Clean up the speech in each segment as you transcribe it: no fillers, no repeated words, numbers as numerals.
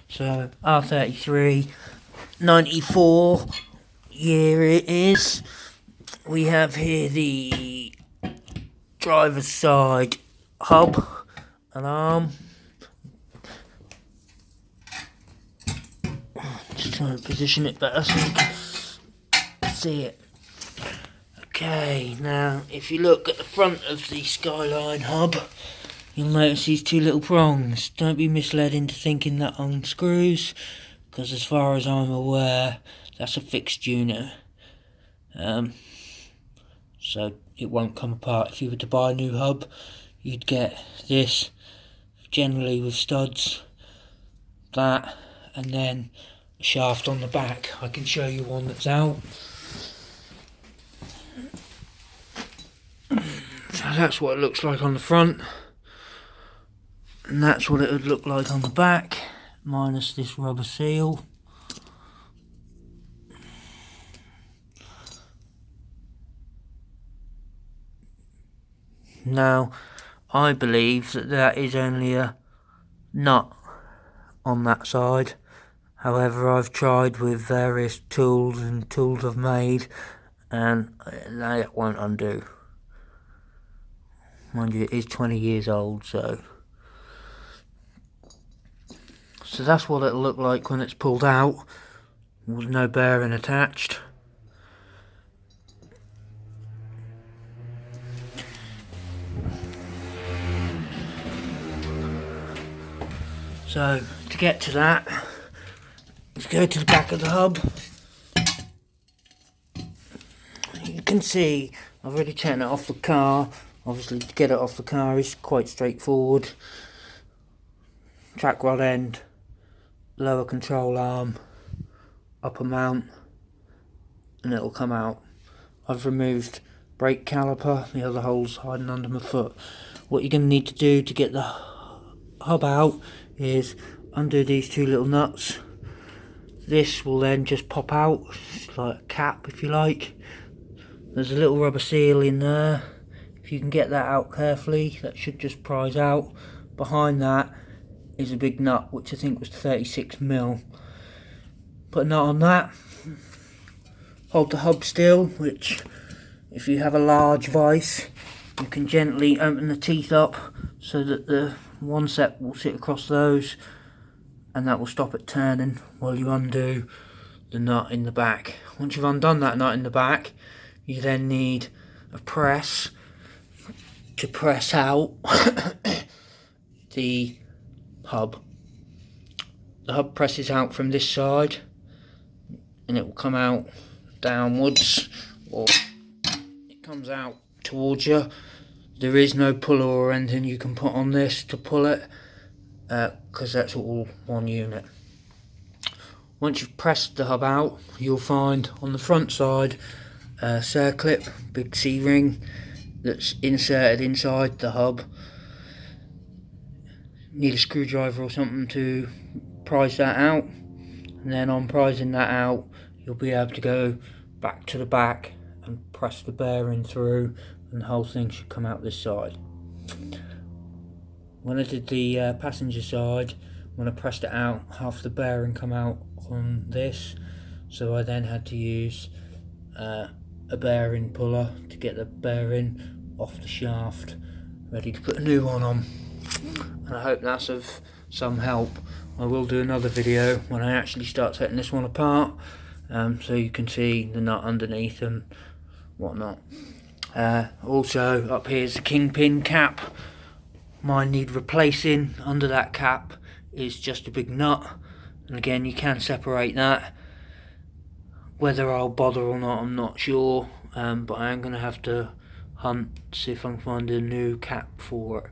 So R33, 94 year it is. We have here the driver's side hub alarm. Just trying to position it better so you can see it. Okay, now if you look at the front of the Skyline hub, you'll notice these two little prongs. Don't be misled into thinking that unscrews, because as far as I'm aware, that's a fixed unit. So it won't come apart. If you were to buy a new hub, you'd get this, generally with studs, that, and then a shaft on the back. I can show you one that's out. So that's what it looks like on the front, and that's what it would look like on the back, minus this rubber seal. Now, I believe that that is only a nut on that side. However, I've tried with various tools and tools I've made, and that won't undo. Mind you, it is 20 years old, so that's what it'll look like when it's pulled out, with no bearing attached. So, to get to that, let's go to the back of the hub. You can see I've already taken it off the car. Obviously, to get it off the car is quite straightforward. Track rod end, lower control arm, upper mount, and it'll come out. I've removed brake caliper, the other hole's hiding under my foot. What you're going to need to do to get the hub out is undo these two little nuts. This will then just pop out, it's like a cap if you like. There's a little rubber seal in there. If you can get that out carefully, that should just prise out. Behind that is a big nut, which I think was 36mm. Put a nut on that. Hold the hub still, which if you have a large vise, you can gently open the teeth up so that the one set will sit across those, and that will stop it turning while you undo the nut in the back. Once you've undone that nut in the back, you then need a press to press out the hub. The hub presses out from this side, and it will come out downwards, or it comes out towards you. There is no puller or anything you can put on this to pull it, because that's all one unit. Once you've pressed the hub out, you'll find on the front side a circlip, big C-ring that's inserted inside the hub. Need a screwdriver or something to prise that out, and then on prising that out, you'll be able to go back to the back and press the bearing through, and the whole thing should come out this side. When I did the passenger side, when I pressed it out, half the bearing come out on this, so I then had to use a bearing puller to get the bearing off the shaft, ready to put a new one on. And I hope that's of some help. I will do another video when I actually start taking this one apart, so you can see the nut underneath and whatnot. Also up here is the kingpin cap. Mine need replacing. Under that cap is just a big nut, and again you can separate that. Whether I'll bother or not, I'm not sure, but I am going to have to hunt, see if I can find a new cap for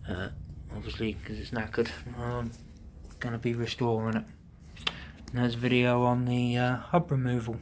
it. Obviously, because it's knackered, I'm going to be restoring it. And there's a video on the hub removal.